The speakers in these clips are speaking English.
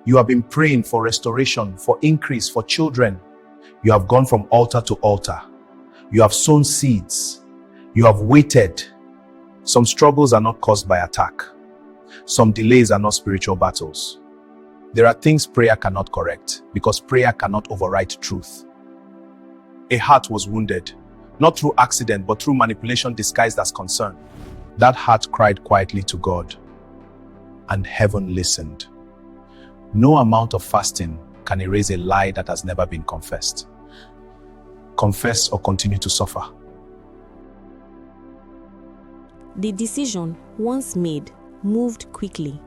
You have been praying for restoration, for increase, for children. You have gone from altar to altar. You have sown seeds. You have waited. Some struggles are not caused by attack. Some delays are not spiritual battles. There are things prayer cannot correct because prayer cannot override truth. A heart was wounded, not through accident, but through manipulation disguised as concern. That heart cried quietly to God, and heaven listened. No amount of fasting can erase a lie that has never been confessed. Confess or continue to suffer. The decision, once made, moved quickly.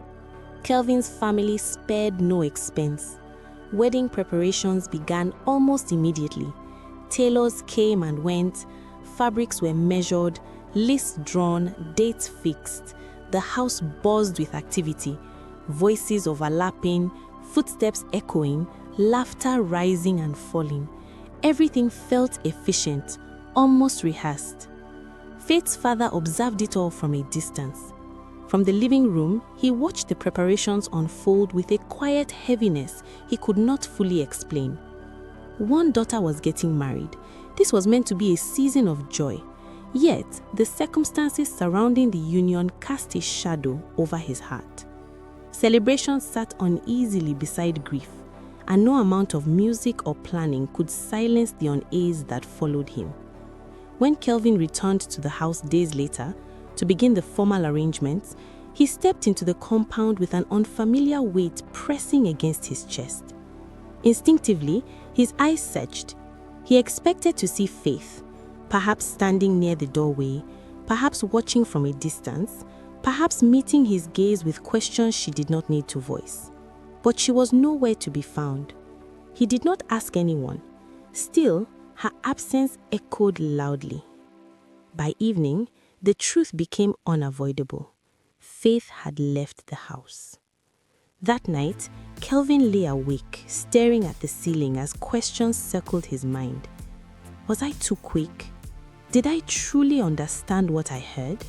Kelvin's family spared no expense. Wedding preparations began almost immediately. Tailors came and went, fabrics were measured, lists drawn, dates fixed. The house buzzed with activity, voices overlapping, footsteps echoing, laughter rising and falling. Everything felt efficient, almost rehearsed. Faith's father observed it all from a distance. From the living room, he watched the preparations unfold with a quiet heaviness he could not fully explain. One daughter was getting married. This was meant to be a season of joy. Yet, the circumstances surrounding the union cast a shadow over his heart. Celebration sat uneasily beside grief, and no amount of music or planning could silence the unease that followed him. When Kelvin returned to the house days later to begin the formal arrangements, he stepped into the compound with an unfamiliar weight pressing against his chest. Instinctively, his eyes searched. He expected to see Faith, perhaps standing near the doorway, perhaps watching from a distance, perhaps meeting his gaze with questions she did not need to voice. But she was nowhere to be found. He did not ask anyone. Still, her absence echoed loudly. By evening, the truth became unavoidable. Faith had left the house. That night, Kelvin lay awake, staring at the ceiling as questions circled his mind. Was I too quick? Did I truly understand what I heard?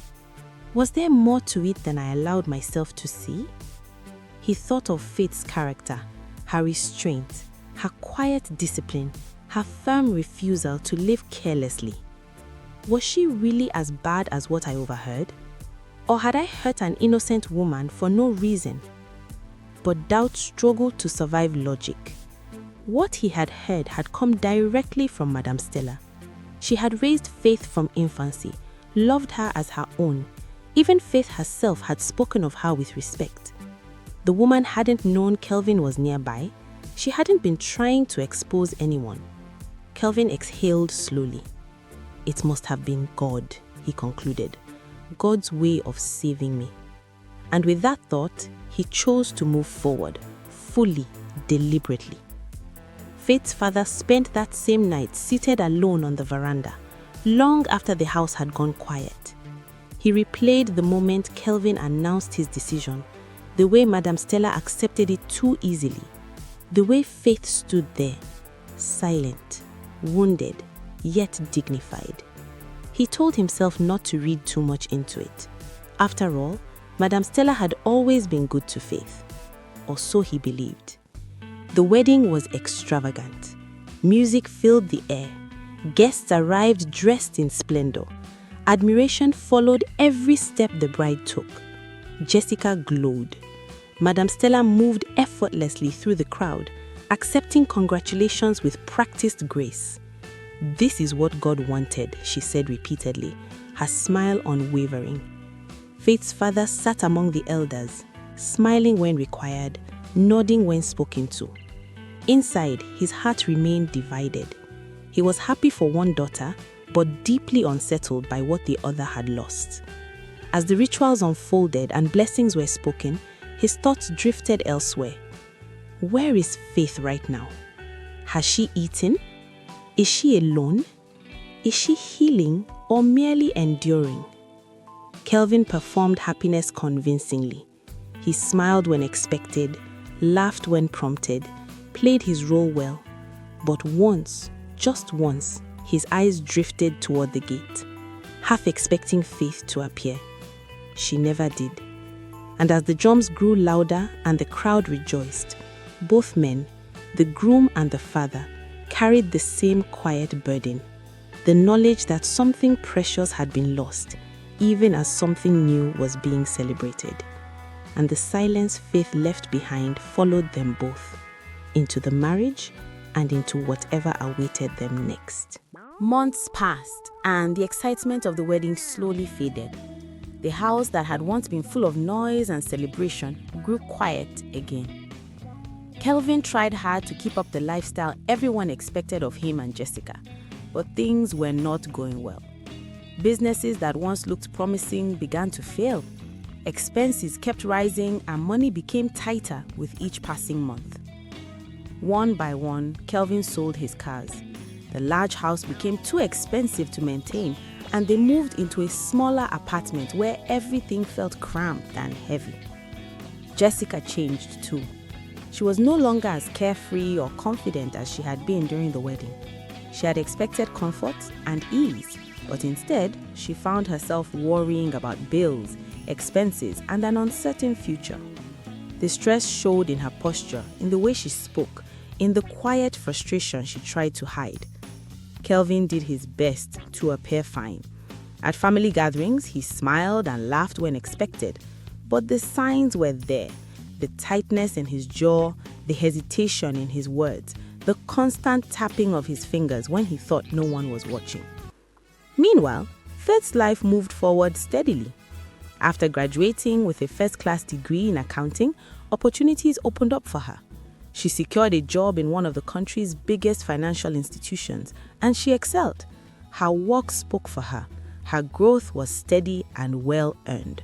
Was there more to it than I allowed myself to see? He thought of Faith's character, her restraint, her quiet discipline, her firm refusal to live carelessly. Was she really as bad as what I overheard? Or had I hurt an innocent woman for no reason? But doubt struggled to survive logic. What he had heard had come directly from Madame Stella. She had raised Faith from infancy, loved her as her own. Even Faith herself had spoken of her with respect. The woman hadn't known Kelvin was nearby. She hadn't been trying to expose anyone. Kelvin exhaled slowly. It must have been God, he concluded. God's way of saving me. And with that thought, he chose to move forward, fully, deliberately. Faith's father spent that same night seated alone on the veranda, long after the house had gone quiet. He replayed the moment Kelvin announced his decision, the way Madame Stella accepted it too easily, the way Faith stood there, silent, wounded, yet dignified. He told himself not to read too much into it. After all, Madame Stella had always been good to Faith, or so he believed. The wedding was extravagant. Music filled the air. Guests arrived dressed in splendor. Admiration followed every step the bride took. Jessica glowed. Madame Stella moved effortlessly through the crowd, accepting congratulations with practiced grace. "This is what God wanted," she said repeatedly, her smile unwavering. Faith's father sat among the elders, smiling when required, nodding when spoken to. Inside, his heart remained divided. He was happy for one daughter, but deeply unsettled by what the other had lost. As the rituals unfolded and blessings were spoken, his thoughts drifted elsewhere. Where is Faith right now? Has she eaten? Is she alone? Is she healing or merely enduring? Kelvin performed happiness convincingly. He smiled when expected, laughed when prompted, played his role well. But once, just once, his eyes drifted toward the gate, half expecting Faith to appear. She never did. And as the drums grew louder and the crowd rejoiced, Both men, the groom and the father, carried the same quiet burden, the knowledge that something precious had been lost, even as something new was being celebrated. And the silence Faith left behind followed them both, into the marriage and into whatever awaited them next. Months passed, and the excitement of the wedding slowly faded. The house that had once been full of noise and celebration grew quiet again. Kelvin tried hard to keep up the lifestyle everyone expected of him and Jessica, but things were not going well. Businesses that once looked promising began to fail. Expenses kept rising and money became tighter with each passing month. One by one, Kelvin sold his cars. The large house became too expensive to maintain, and they moved into a smaller apartment where everything felt cramped and heavy. Jessica changed too. She was no longer as carefree or confident as she had been during the wedding. She had expected comfort and ease, but instead, she found herself worrying about bills, expenses, and an uncertain future. The stress showed in her posture, in the way she spoke, in the quiet frustration she tried to hide. Kelvin did his best to appear fine. At family gatherings, he smiled and laughed when expected, but the signs were there. The tightness in his jaw, the hesitation in his words, the constant tapping of his fingers when he thought no one was watching. Meanwhile, Faith's life moved forward steadily. After graduating with a first-class degree in accounting, opportunities opened up for her. She secured a job in one of the country's biggest financial institutions, and she excelled. Her work spoke for her. Her growth was steady and well-earned.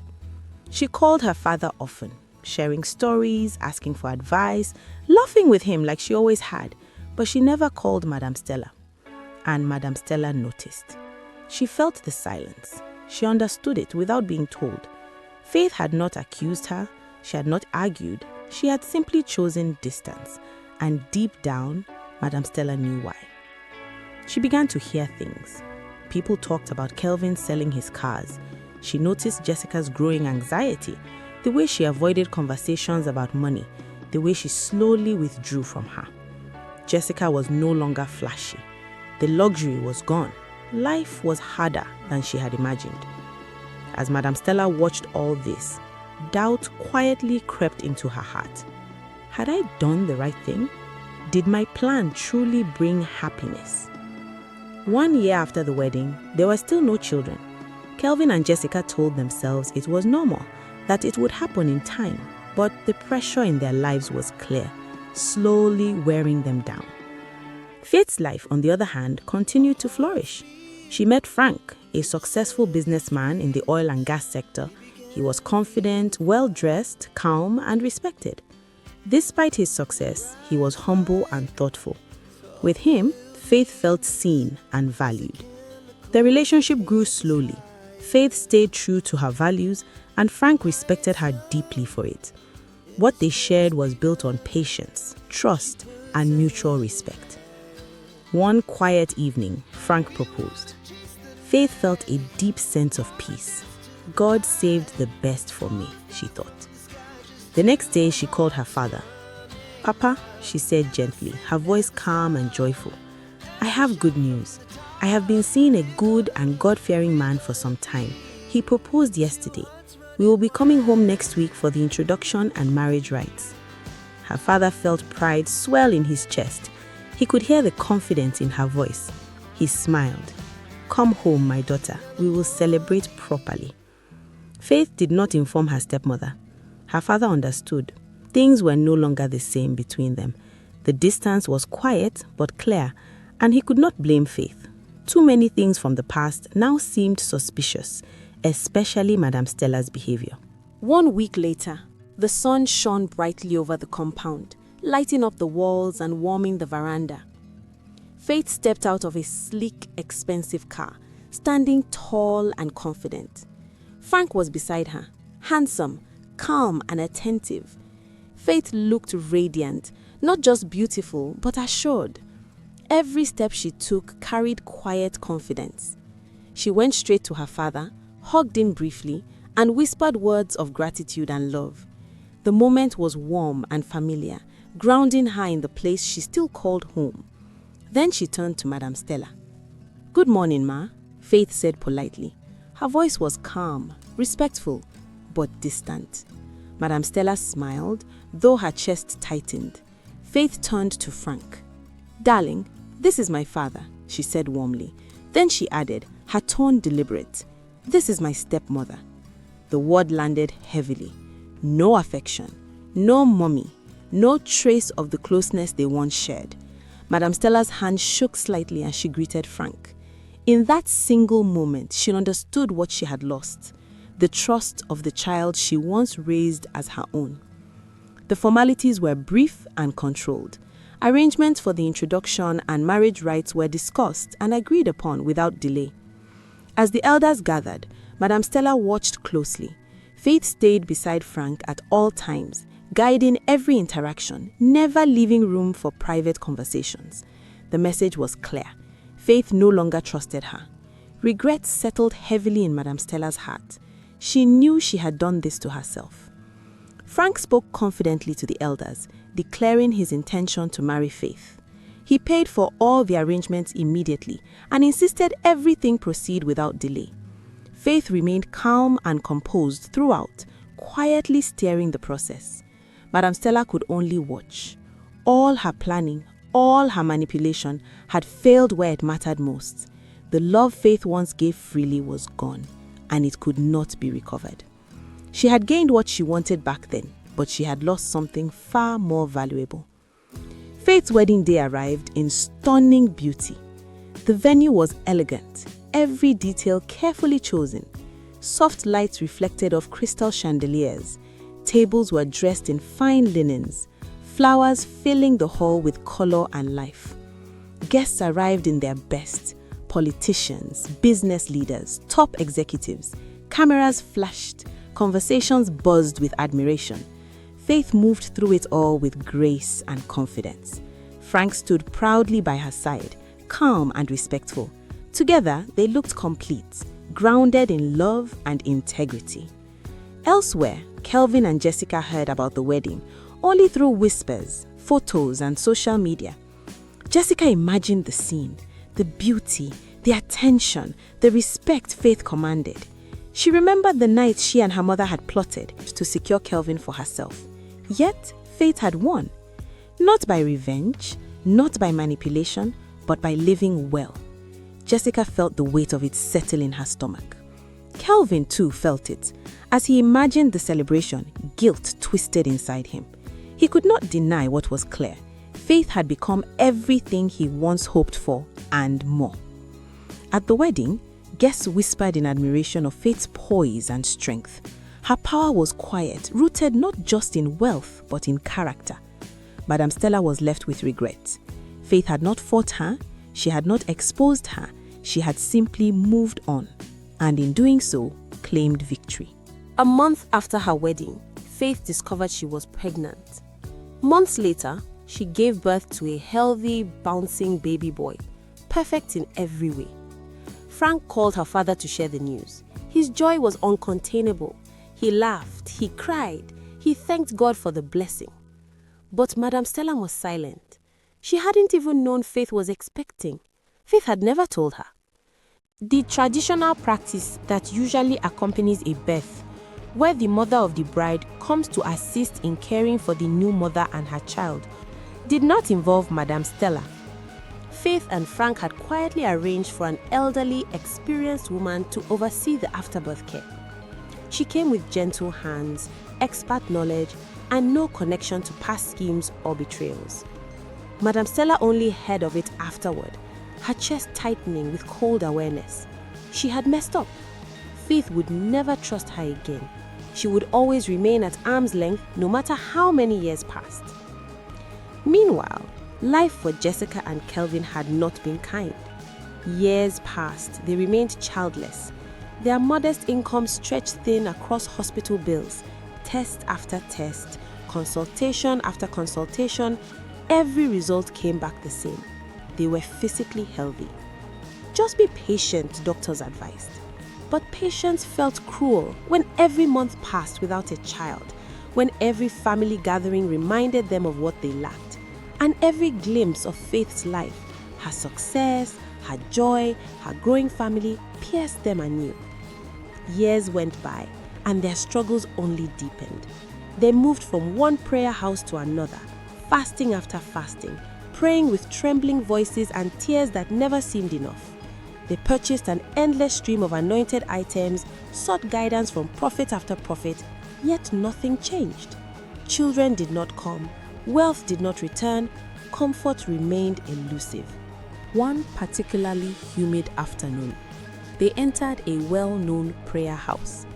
She called her father often, sharing stories, asking for advice, laughing with him like she always had, but she never called Madame Stella. And Madame Stella noticed. She felt the silence. She understood it without being told. Faith had not accused her. She had not argued. She had simply chosen distance. And deep down, Madame Stella knew why. She began to hear things. People talked about Kelvin selling his cars. She noticed Jessica's growing anxiety, the way she avoided conversations about money, the way she slowly withdrew from her. Jessica was no longer flashy. The luxury was gone. Life was harder than she had imagined. As Madame Stella watched all this, doubt quietly crept into her heart. Had I done the right thing? Did my plan truly bring happiness? 1 year after the wedding, there were still no children. Kelvin and Jessica told themselves it was normal, that it would happen in time, but the pressure in their lives was clear, slowly wearing them down. Faith's life, on the other hand, continued to flourish. She met Frank, a successful businessman in the oil and gas sector. He was confident, well-dressed, calm, and respected. Despite his success, he was humble and thoughtful. With him, Faith felt seen and valued. The relationship grew slowly. Faith stayed true to her values, and Frank respected her deeply for it. What they shared was built on patience, trust, and mutual respect. One quiet evening, Frank proposed. Faith felt a deep sense of peace. God saved the best for me, she thought. The next day, she called her father. "Papa," she said gently, her voice calm and joyful, "I have good news. I have been seeing a good and God-fearing man for some time. He proposed yesterday. We will be coming home next week for the introduction and marriage rites." Her father felt pride swell in his chest. He could hear the confidence in her voice. He smiled. "Come home, my daughter. We will celebrate properly." Faith did not inform her stepmother. Her father understood. Things were no longer the same between them. The distance was quiet but clear, and he could not blame Faith. Too many things from the past now seemed suspicious, especially Madame Stella's behavior. 1 week later, the sun shone brightly over the compound, lighting up the walls and warming the veranda. Faith stepped out of a sleek, expensive car, standing tall and confident. Frank was beside her, handsome, calm and attentive. Faith looked radiant, not just beautiful, but assured. Every step she took carried quiet confidence. She went straight to her father, hugged him briefly, and whispered words of gratitude and love. The moment was warm and familiar, grounding her in the place she still called home. Then she turned to Madam Stella. "Good morning, Ma," Faith said politely. Her voice was calm, respectful, but distant. Madam Stella smiled, though her chest tightened. Faith turned to Frank. "Darling, this is my father," she said warmly. Then she added, her tone deliberate, "This is my stepmother." The word landed heavily. No affection, no mommy, no trace of the closeness they once shared. Madam Stella's hand shook slightly as she greeted Frank. In that single moment, she understood what she had lost, the trust of the child she once raised as her own. The formalities were brief and controlled. Arrangements for the introduction and marriage rites were discussed and agreed upon without delay. As the elders gathered, Madam Stella watched closely. Faith stayed beside Frank at all times, guiding every interaction, never leaving room for private conversations. The message was clear. Faith no longer trusted her. Regret settled heavily in Madam Stella's heart. She knew she had done this to herself. Frank spoke confidently to the elders, declaring his intention to marry Faith. He paid for all the arrangements immediately and insisted everything proceed without delay. Faith remained calm and composed throughout, quietly steering the process. Madam Stella could only watch. All her planning, all her manipulation had failed where it mattered most. The love Faith once gave freely was gone, and it could not be recovered. She had gained what she wanted back then, but she had lost something far more valuable. Faith's wedding day arrived in stunning beauty. The venue was elegant, every detail carefully chosen. Soft lights reflected off crystal chandeliers. Tables were dressed in fine linens, flowers filling the hall with color and life. Guests arrived in their best: politicians, business leaders, top executives. Cameras flashed, conversations buzzed with admiration. Faith moved through it all with grace and confidence. Frank stood proudly by her side, calm and respectful. Together, they looked complete, grounded in love and integrity. Elsewhere, Kelvin and Jessica heard about the wedding only through whispers, photos, and social media. Jessica imagined the scene, the beauty, the attention, the respect Faith commanded. She remembered the night she and her mother had plotted to secure Kelvin for herself. Yet, Faith had won. Not by revenge, not by manipulation, but by living well. Jessica felt the weight of it settle in her stomach. Kelvin too felt it. As he imagined the celebration, guilt twisted inside him. He could not deny what was clear. Faith had become everything he once hoped for and more. At the wedding, guests whispered in admiration of Faith's poise and strength. Her power was quiet, rooted not just in wealth, but in character. Madam Stella was left with regret. Faith had not fought her, she had not exposed her, she had simply moved on, and in doing so, claimed victory. A month after her wedding, Faith discovered she was pregnant. Months later, she gave birth to a healthy, bouncing baby boy, perfect in every way. Frank called her father to share the news. His joy was uncontainable. He laughed, he cried, he thanked God for the blessing. But Madam Stella was silent. She hadn't even known Faith was expecting. Faith had never told her. The traditional practice that usually accompanies a birth, where the mother of the bride comes to assist in caring for the new mother and her child, did not involve Madam Stella. Faith and Frank had quietly arranged for an elderly, experienced woman to oversee the afterbirth care. She came with gentle hands, expert knowledge, and no connection to past schemes or betrayals. Madam Stella only heard of it afterward, her chest tightening with cold awareness. She had messed up. Faith would never trust her again. She would always remain at arm's length no matter how many years passed. Meanwhile, life for Jessica and Kelvin had not been kind. Years passed, they remained childless. Their modest income stretched thin across hospital bills, test after test, consultation after consultation. Every result came back the same. They were physically healthy. Just be patient, doctors advised. But patience felt cruel when every month passed without a child, when every family gathering reminded them of what they lacked, and every glimpse of Faith's life, her success, her joy, her growing family, pierced them anew. Years went by, and their struggles only deepened. They moved from one prayer house to another, fasting after fasting, praying with trembling voices and tears that never seemed enough. They purchased an endless stream of anointed items, sought guidance from prophet after prophet, yet nothing changed. Children did not come, wealth did not return, comfort remained elusive. One particularly humid afternoon, they entered a well-known prayer house,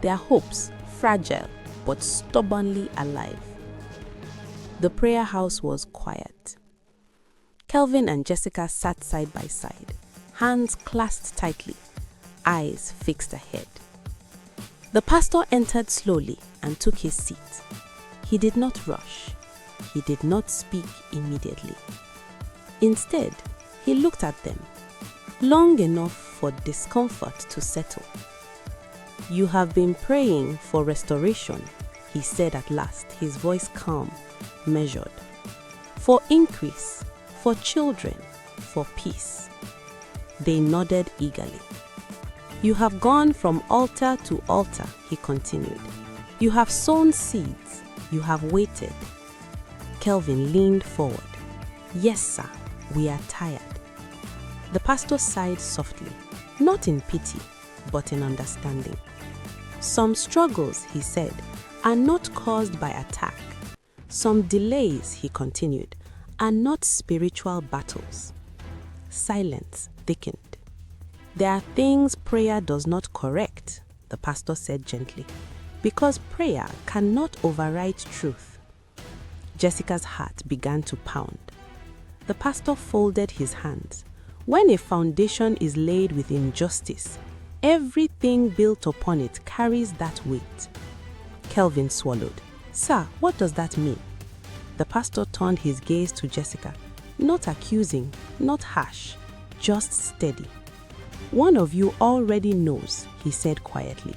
their hopes fragile but stubbornly alive. The prayer house was quiet. Kelvin and Jessica sat side by side, hands clasped tightly, eyes fixed ahead. The pastor entered slowly and took his seat. He did not rush. He did not speak immediately. Instead, he looked at them, long enough for discomfort to settle. "You have been praying for restoration," he said at last, his voice calm, measured. "For increase, for children, for peace." They nodded eagerly. "You have gone from altar to altar," he continued. "You have sown seeds. You have waited." Kelvin leaned forward. "Yes, sir, we are tired." The pastor sighed softly, not in pity, but in understanding. "Some struggles," he said, "are not caused by attack. Some delays," he continued, "are not spiritual battles." Silence thickened. "There are things prayer does not correct," the pastor said gently, "because prayer cannot override truth." Jessica's heart began to pound. The pastor folded his hands. When a foundation is laid with injustice, everything built upon it carries that weight. Kelvin swallowed. "Sir, what does that mean?" The pastor turned his gaze to Jessica, not accusing, not harsh, just steady. "One of you already knows," he said quietly.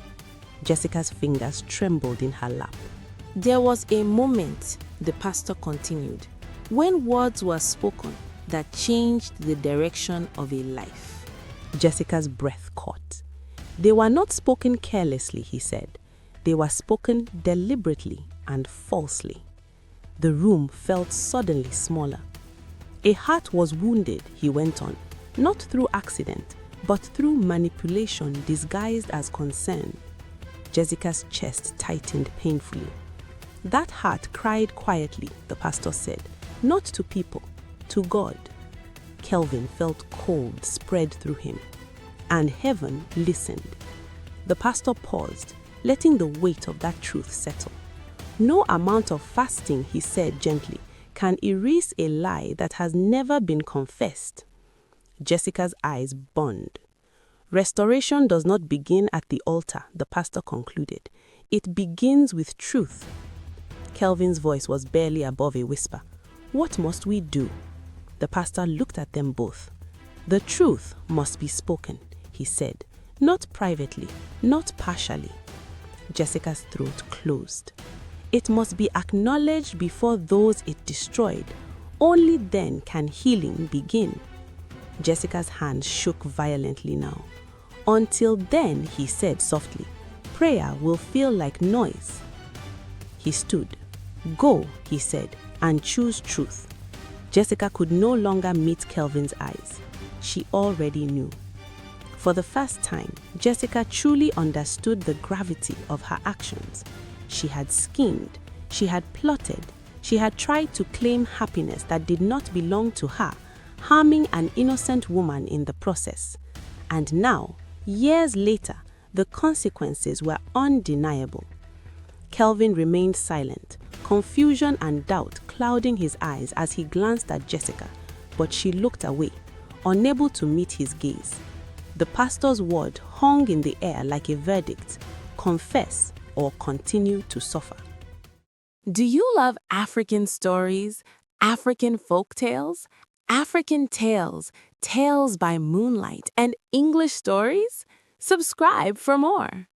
Jessica's fingers trembled in her lap. "There was a moment," the pastor continued, "when words were spoken that changed the direction of a life." Jessica's breath caught. "They were not spoken carelessly," he said. "They were spoken deliberately and falsely." The room felt suddenly smaller. "A heart was wounded," he went on, "not through accident, but through manipulation disguised as concern." Jessica's chest tightened painfully. "That heart cried quietly," the pastor said, "not to people, to God." Kelvin felt cold spread through him, and heaven listened. The pastor paused, letting the weight of that truth settle. "No amount of fasting," he said gently, "can erase a lie that has never been confessed." Jessica's eyes burned. "Restoration does not begin at the altar," the pastor concluded. "It begins with truth." Kelvin's voice was barely above a whisper. "What must we do?" The pastor looked at them both. "The truth must be spoken," he said, "not privately, not partially." Jessica's throat closed. "It must be acknowledged before those it destroyed. Only then can healing begin." Jessica's hand shook violently now. "Until then," he said softly, "prayer will feel like noise." He stood. "Go," he said, "and choose truth." Jessica could no longer meet Kelvin's eyes. She already knew. For the first time, Jessica truly understood the gravity of her actions. She had schemed, she had plotted, she had tried to claim happiness that did not belong to her, harming an innocent woman in the process. And now, years later, the consequences were undeniable. Kelvin remained silent, confusion and doubt clouding his eyes as he glanced at Jessica, but she looked away, unable to meet his gaze. The pastor's word hung in the air like a verdict: confess or continue to suffer. Do you love African stories, African folktales, African tales, tales by Moonlight, and English stories? Subscribe for more.